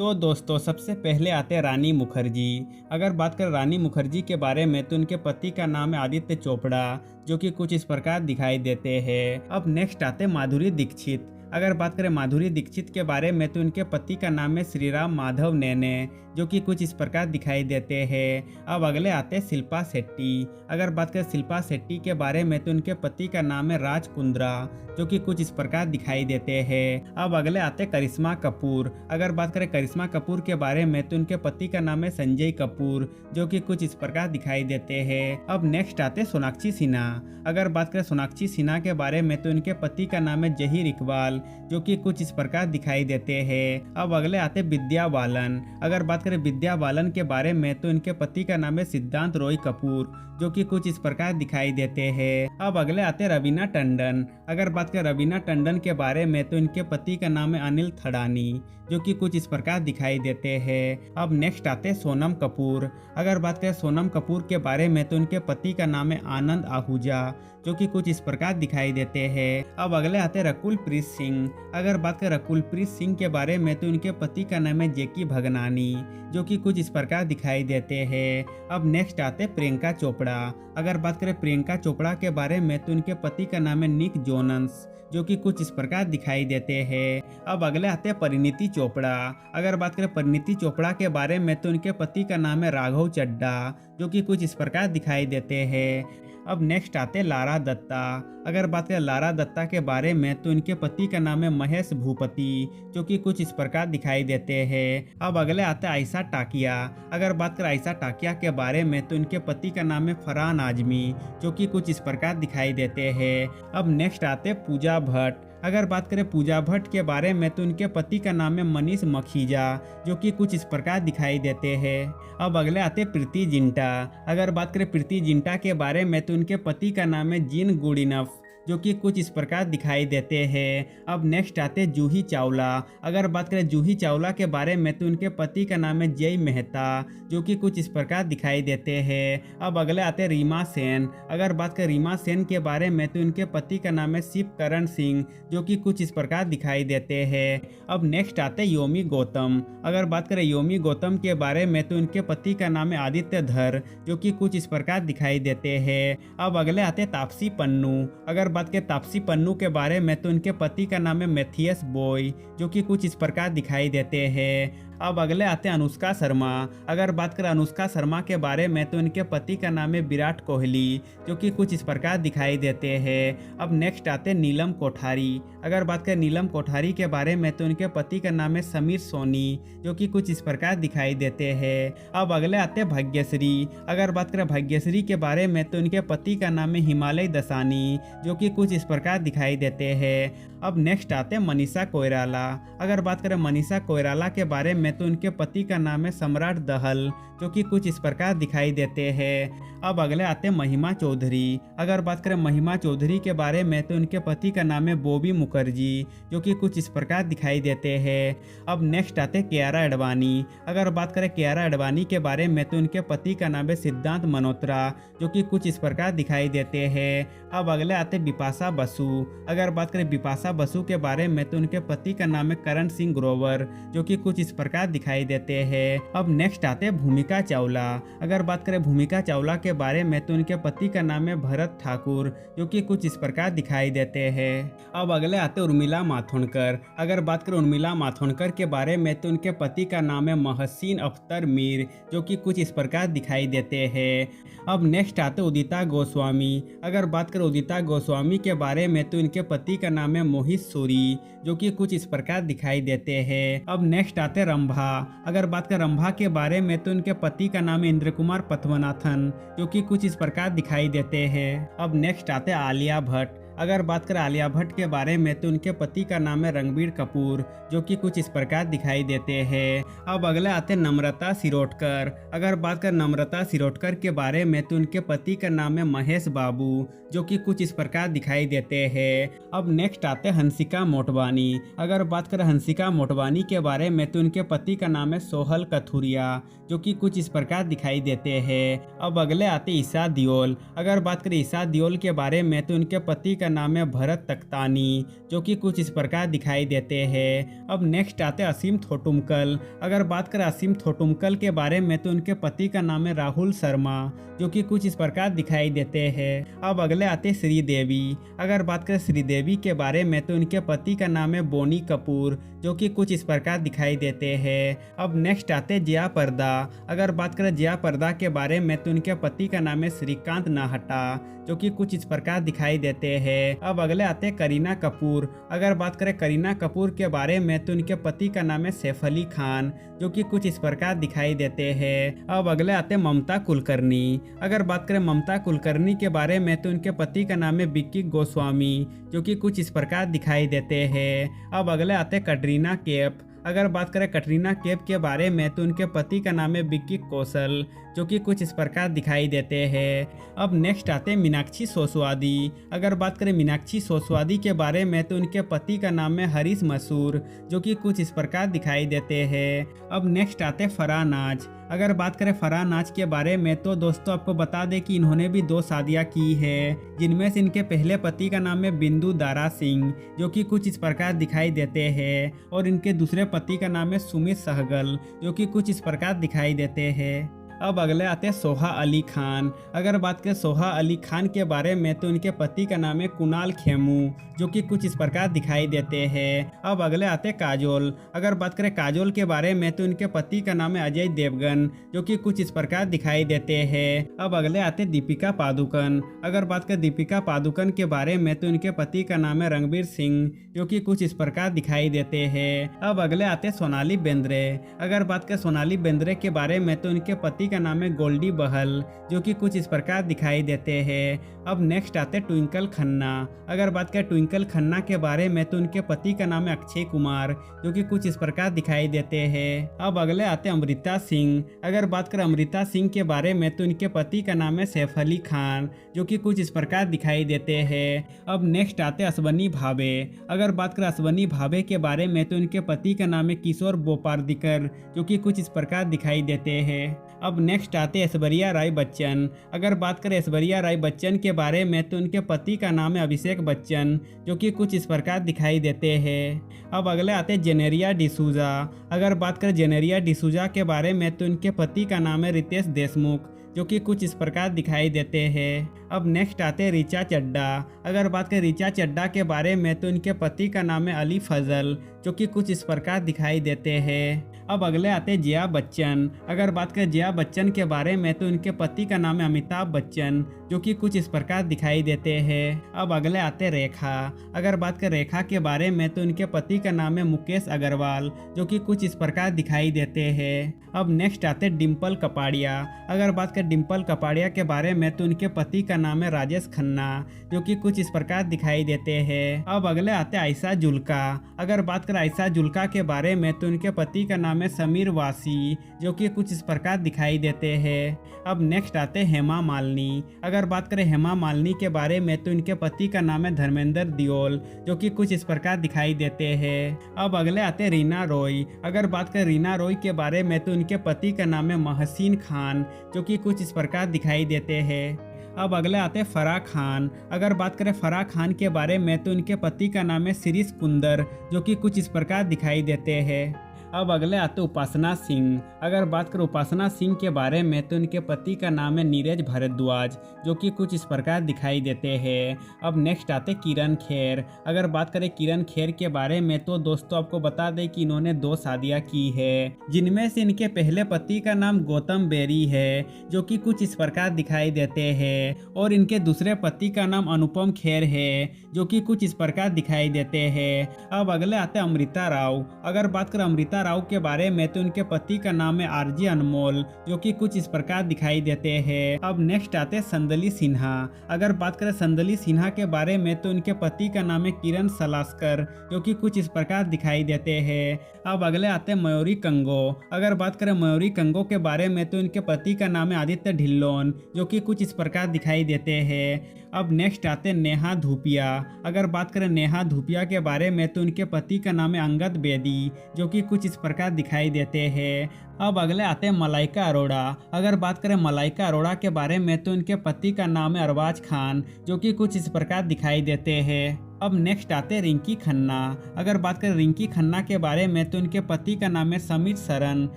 तो दोस्तों सबसे पहले आते हैं रानी मुखर्जी। अगर बात करें रानी मुखर्जी के बारे में तो उनके पति का नाम है आदित्य चोपड़ा, जो कि कुछ इस प्रकार दिखाई देते हैं। अब नेक्स्ट आते हैं माधुरी दीक्षित। अगर बात करें माधुरी दीक्षित के बारे में तो उनके पति का नाम है श्रीराम माधव नैने, जो कि कुछ इस प्रकार दिखाई देते हैं। अब अगले आते हैं शिल्पा शेट्टी। अगर बात करें शिल्पा शेट्टी के बारे में तो उनके पति का नाम है राज कुंद्रा, जो कि कुछ इस प्रकार दिखाई देते हैं। अब अगले आते हैं करिश्मा कपूर। अगर बात करें करिश्मा कपूर के बारे में तो उनके पति का नाम है संजय कपूर, जो कि कुछ इस प्रकार दिखाई देते हैं। अब नेक्स्ट आते हैं सोनाक्षी सिन्हा। अगर बात करें सोनाक्षी सिन्हा के बारे में तो उनके पति का नाम है जहीर इकबाल, जो कि कुछ इस प्रकार दिखाई देते हैं। अब अगले आते विद्या बालन। अगर बात करें विद्या बालन के बारे में तो उनके पति का नाम है सिद्धांत रॉय कपूर, जो कि कुछ इस प्रकार दिखाई देते हैं। अब अगले आते रवीना टंडन। अगर बात करें रवीना टंडन के बारे में तो इनके पति का नाम है अनिल थड़ानी, जो कि कुछ इस प्रकार दिखाई देते हैं। अब नेक्स्ट आते सोनम कपूर। अगर बात करें सोनम कपूर के बारे में तो उनके पति का नाम है आनंद आहूजा, जो कि कुछ इस प्रकार दिखाई देते हैं। अब अगले आते रकुल प्रीत सिंह। अगर बात करें रकुल प्रीत सिंह के बारे में तो उनके पति का नाम है जेकी भगनानी, जो कि कुछ इस प्रकार दिखाई देते हैं। अब नेक्स्ट आते प्रियंका चोपड़ा। अगर बात करें प्रियंका चोपड़ा के बारे में तो उनके पति का नाम है निक जोनस, जो कि कुछ इस प्रकार दिखाई देते हैं। अब अगले आते हैं परिणीति चोपड़ा। अगर बात करें परिणीति चोपड़ा के बारे में तो उनके पति का नाम है राघव चड्डा, जो कि कुछ इस प्रकार दिखाई देते हैं। अब नेक्स्ट आते हैं लारा दत्ता। अगर बात करें लारा दत्ता के बारे में तो उनके पति का नाम है महेश भूपति, जो कि कुछ इस प्रकार दिखाई देते हैं। अब अगले आते हैं आयशा टाकिया। अगर बात करें आयशा टाकिया के बारे में तो उनके पति का नाम है फरहान आजमी, जो कि कुछ इस प्रकार दिखाई देते हैं। अब नेक्स्ट आते हैं पूजा भट्ट। अगर बात करें पूजा भट्ट के बारे में तो उनके पति का नाम है मनीष मखीजा, जो कि कुछ इस प्रकार दिखाई देते हैं। अब अगले आते प्रीति जिंटा। अगर बात करें प्रीति जिंटा के बारे में तो उनके पति का नाम है जिन गुडिनफ, जो कि कुछ इस प्रकार दिखाई देते हैं। अब नेक्स्ट आते जूही चावला। अगर बात करें जूही चावला के बारे में तो उनके पति का नाम है जय मेहता, जो कि कुछ इस प्रकार दिखाई देते हैं। अब अगले आते रीमा सेन। अगर बात करें रीमा सेन के बारे में तो उनके पति का नाम है शिव करण सिंह, जो कि कुछ इस प्रकार दिखाई देते हैं। अब नेक्स्ट आते योमी गौतम। अगर बात करें योमी गौतम के बारे में तो उनके पति का नाम है आदित्य धर, जो कि कुछ इस प्रकार दिखाई देते हैं। अब अगले आते तापसी पन्नू। अगर बात करें तापसी पन्नू के बारे में तो उनके पति का नाम है मैथियस बॉय, जो कि कुछ इस प्रकार दिखाई देते हैं। अब अगले आते हैं अनुष्का शर्मा। अगर बात करें अनुष्का शर्मा के बारे में तो उनके पति का नाम है विराट कोहली, जो कि कुछ इस प्रकार दिखाई देते हैं। अब नेक्स्ट आते हैं नीलम कोठारी। अगर बात करें नीलम कोठारी के बारे में तो उनके पति का नाम है समीर सोनी, जो कि कुछ इस प्रकार दिखाई देते हैं। अब अगले आते हैं भाग्यश्री। अगर बात करें भाग्यश्री के बारे में तो उनके पति का नाम है हिमालय दसानी, जो कि कुछ इस प्रकार दिखाई देते हैं। अब नेक्स्ट आते हैं मनीषा कोइराला। अगर बात करें मनीषा कोइराला के बारे में तो उनके पति का नाम है सम्राट दहल, जो कि कुछ इस प्रकार दिखाई देते हैं। अब अगले आते हैं महिमा चौधरी। अगर बात करें महिमा चौधरी के बारे में तो उनके पति का नाम है बॉबी मुखर्जी, जो कि कुछ इस प्रकार दिखाई देते हैं। अब नेक्स्ट आते हैं कियारा अडवाणी। अगर बात करें कियारा अडवाणी के बारे में तो उनके पति का नाम है सिद्धांत मल्होत्रा, जो कि कुछ इस प्रकार दिखाई देते हैं। अब अगले आते हैं बिपाशा बसु। अगर बात करें बिपाशा बसु के बारे में तो उनके पति का नाम है करण सिंह ग्रोवर, जो कि कुछ इस प्रकार दिखाई देते हैं। अब नेक्स्ट आते हैं भूमिका चावला। अगर बात करें भूमिका चावला के बारे में तो उनके पति का नाम है भरत ठाकुर, जो कि कुछ इस प्रकार दिखाई देते हैं। अब अगले आते हैं उर्मिला मातोंडकर। अगर बात करें उर्मिला मातोंडकर के बारे में तो उनके पति का नाम है महसीन अख्तर मीर, जो कि कुछ इस प्रकार दिखाई देते हैं। अब नेक्स्ट आते उदिता गोस्वामी। अगर बात करें उदिता गोस्वामी के बारे में तो इनके पति का नाम है मोहित सूरी, जो कि कुछ इस प्रकार दिखाई देते हैं। अब नेक्स्ट आते रंभा। अगर बात करें रंभा के बारे में तो उनके पति का नाम है इंद्र कुमार पद्मनाथन, जो कि कुछ इस प्रकार दिखाई देते हैं। अब नेक्स्ट आते आलिया भट्ट। अगर बात करें आलिया भट्ट के बारे में तो उनके पति का नाम है रणबीर कपूर, जो कि कुछ इस प्रकार दिखाई देते हैं। अब अगले आते नम्रता शिरोडकर। अगर बात करें नम्रता शिरोडकर के बारे में तो उनके पति का नाम है महेश बाबू, जो कि कुछ इस प्रकार दिखाई देते हैं। अब नेक्स्ट आते हंसिका मोटवानी। अगर बात करें हंसिका मोटवानी के बारे में तो उनके पति का नाम है सोहल कथुरिया, जो कि कुछ इस प्रकार दिखाई देते हैं। अब अगले आते ईशा दियोल। अगर बात करें ईशा दियोल के बारे में तो उनके पति का नाम है भरत तख्तानी, जो कि कुछ इस प्रकार दिखाई देते हैं। अब नेक्स्ट आते असीम थोटुमकल। अगर बात करें असीम थोटुमकल के बारे में तो उनके पति का नाम है राहुल शर्मा, जो कि कुछ इस प्रकार दिखाई देते हैं। अब अगले आते श्रीदेवी। अगर बात करें श्रीदेवी के बारे में तो उनके पति का नाम है बोनी कपूर, जो कि कुछ इस प्रकार दिखाई देते हैं। अब नेक्स्ट आते जया प्रदा। अगर बात करें जया प्रदा के बारे में तो उनके पति का नाम है श्रीकांत नाहटा, जो कि कुछ इस प्रकार दिखाई देते हैं। अब अगले आते करीना कपूर। अगर बात करें करीना कपूर के बारे में तो उनके पति का नाम है सैफ अली खान, जो कि कुछ इस प्रकार दिखाई देते हैं। अब अगले आते ममता कुलकर्णी। अगर बात करें ममता कुलकर्णी के बारे में तो उनके पति का नाम है विक्की गोस्वामी, जो कि कुछ इस प्रकार दिखाई देते हैं। अब अगले आते कटरीना कैफ। अगर बात करें कटरीना कैफ के बारे में तो उनके पति का नाम है विक्की कौशल, जो कि कुछ इस प्रकार दिखाई देते हैं। अब नेक्स्ट आते मीनाक्षी सोसवादी। अगर बात करें मीनाक्षी सोसवादी के बारे में तो उनके पति का नाम है हरीश मसूर, जो कि कुछ इस प्रकार दिखाई देते हैं। अब नेक्स्ट आते फराह नाज। अगर बात करें फराह नाज के बारे में तो दोस्तों आपको बता दें कि इन्होंने भी 2 शादियां की है, जिनमें से इनके पहले पति का नाम है बिंदु दारा सिंह, जो कि कुछ इस प्रकार दिखाई देते हैं, और इनके दूसरे पति का नाम है सुमित सहगल, जो कि कुछ इस प्रकार दिखाई देते हैं। अब अगले आते हैं सोहा अली खान। अगर बात करें सोहा अली खान के बारे में तो उनके पति का नाम है कुणाल खेमू, जो कि कुछ इस प्रकार दिखाई देते हैं। अब अगले आते हैं काजोल। अगर बात करें काजोल के बारे में तो उनके पति का नाम है अजय देवगन, जो कि कुछ इस प्रकार दिखाई देते हैं। अब अगले आते हैं दीपिका पादुकोण। अगर बात करें दीपिका पादुकोण के बारे में तो उनके पति का नाम है रणवीर सिंह, जो कि कुछ इस प्रकार दिखाई देते हैं। अब अगले आते हैं सोनाली बेंद्रे। अगर बात करें सोनाली बेंद्रे के बारे में तो उनके पति का नाम है गोल्डी बहल, जो कि कुछ इस प्रकार दिखाई देते हैं। अब नेक्स्ट आते हैं ट्विंकल खन्ना। अगर बात करें ट्विंकल खन्ना के बारे में तो उनके पति का नाम है अक्षय कुमार, जो कि कुछ इस प्रकार दिखाई देते हैं। अब अगले आते हैं अमृता सिंह। अगर बात करें अमृता सिंह के बारे में तो उनके पति का नाम है सैफ अली खान, जो कि कुछ इस प्रकार दिखाई देते हैं। अब नेक्स्ट आते हैं अश्वनी भावे। अगर बात करें अश्वनी भावे के बारे में तो उनके पति का नाम है किशोर बोपार्दिकर, जो कि कुछ इस प्रकार दिखाई देते हैं। अब नेक्स्ट आते हैं ऐश्वर्या राय बच्चन। अगर बात करें ऐश्वर्या राय बच्चन के बारे में तो उनके पति का नाम है अभिषेक बच्चन, जो कि कुछ इस प्रकार दिखाई देते हैं। अब अगले आते हैं जेनेरिया डिसूजा। अगर बात करें जेनेरिया डिसूजा के बारे में तो उनके पति का नाम है रितेश देशमुख, जो कि कुछ इस प्रकार दिखाई देते हैं। अब नेक्स्ट आते हैं ऋचा चड्डा। अगर बात करें ऋचा चड्डा के बारे में तो उनके पति का नाम है अली फजल, जो कि कुछ इस प्रकार दिखाई देते हैं। अब अगले आते हैं जया बच्चन। अगर बात करें जया बच्चन के बारे में तो उनके पति का नाम है अमिताभ बच्चन, जो कि कुछ इस प्रकार दिखाई देते हैं। अब अगले आते हैं रेखा। अगर बात करें रेखा के बारे में तो उनके पति का नाम है मुकेश अग्रवाल, जो कि कुछ इस प्रकार दिखाई देते हैं। अब नेक्स्ट आते हैं डिम्पल कपाड़िया। अगर बात करें डिम्पल कपाड़िया के बारे में तो उनके पति का नाम है राजेश खन्ना, जो कि कुछ इस प्रकार दिखाई देते हैं। अब अगले आते हैं आयशा जुल्का। अगर बात करें आयशा जुल्का के बारे में तो उनके पति का नाम है समीर वासी, जो कि कुछ इस प्रकार दिखाई देते हैं। अब नेक्स्ट आते हैं हेमा मालिनी। अगर बात करें हेमा मालिनी के बारे में तो उनके पति का नाम है धर्मेंद्र दियोल, जो कि कुछ इस प्रकार दिखाई देते हैं। अब अगले आते हैं रीना रॉय। अगर बात करें रीना रॉय के बारे में तो उनके पति का नाम है महसीन खान, जो कि कुछ इस प्रकार दिखाई देते हैं। अब अगले आते हैं फराह खान। अगर बात करें फराह खान के बारे में तो उनके पति का नाम है शिरीष कुंदर, जो कि कुछ इस प्रकार दिखाई देते हैं। अब अगले आते उपासना सिंह। अगर बात करें उपासना सिंह के बारे में तो उनके पति का नाम है नीरज भारद्वाज, जो कि कुछ इस प्रकार दिखाई देते हैं। अब नेक्स्ट आते किरण खेर। अगर बात करें किरण खेर के बारे में तो दोस्तों आपको बता दें कि इन्होंने 2 शादियां की है, जिनमें से इनके पहले पति का नाम गौतम बेरी है, जो कि कुछ इस प्रकार दिखाई देते हैं, और इनके दूसरे पति का नाम अनुपम खेर है, जो कि कुछ इस प्रकार दिखाई देते हैं। अब अगले आते अमृता राव। अगर बात करें अमृता राव के बारे में तो उनके पति का नाम है आरजी अनमोल, जो कि कुछ इस प्रकार दिखाई देते हैं। अब नेक्स्ट आते हैं संदली सिन्हा। अगर बात करें संदली सिन्हा के बारे में तो उनके पति का नाम है किरण सलास्कर, जो कि कुछ इस प्रकार दिखाई देते हैं। अब अगले आते हैं मयूरी कंगो। अगर बात करें मयूरी कंगो के बारे में तो उनके पति का नाम है आदित्य ढिल्लोन, जो कि कुछ इस प्रकार दिखाई देते हैं। अब नेक्स्ट आते हैं नेहा धूपिया। अगर बात करें नेहा धूपिया के बारे में तो उनके पति का नाम है अंगद बेदी, जो कि कुछ इस प्रकार दिखाई देते हैं। अब अगले आते हैं मलाइका अरोड़ा। अगर बात करें मलाइका अरोड़ा के बारे में तो इनके पति का नाम है अरबाज खान, जो कि कुछ इस प्रकार दिखाई देते हैं। अब नेक्स्ट आते हैं रिंकी खन्ना। अगर बात करें रिंकी खन्ना के बारे में तो इनके पति का नाम है समीर सरन,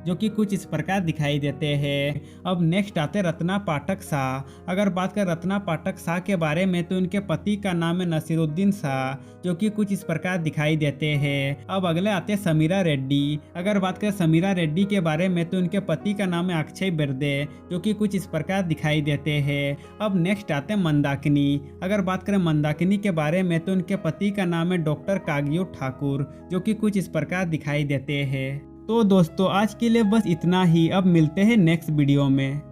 जो कि कुछ इस प्रकार दिखाई देते हैं। अब नेक्स्ट आते हैं रत्ना पाठक शाह। अगर बात करें रत्ना पाठक शाह के बारे में तो इनके पति का नाम है नसीरुद्दीन शाह, जो कि कुछ इस प्रकार दिखाई देते हैं। अब अगले आते हैं समीरा रेड्डी। अगर बात करें समीरा रेड्डी के बारे में तो इनके पति का नाम है अक्षय बिरदे, जो कि कुछ इस प्रकार दिखाई देते हैं। अब नेक्स्ट आते हैं मंदाकिनी। अगर बात करें मंदाकिनी के बारे में तो उनके पति का नाम है डॉक्टर कागियो ठाकुर, जो कि कुछ इस प्रकार दिखाई देते हैं। तो दोस्तों आज के लिए बस इतना ही। अब मिलते हैं नेक्स्ट वीडियो में।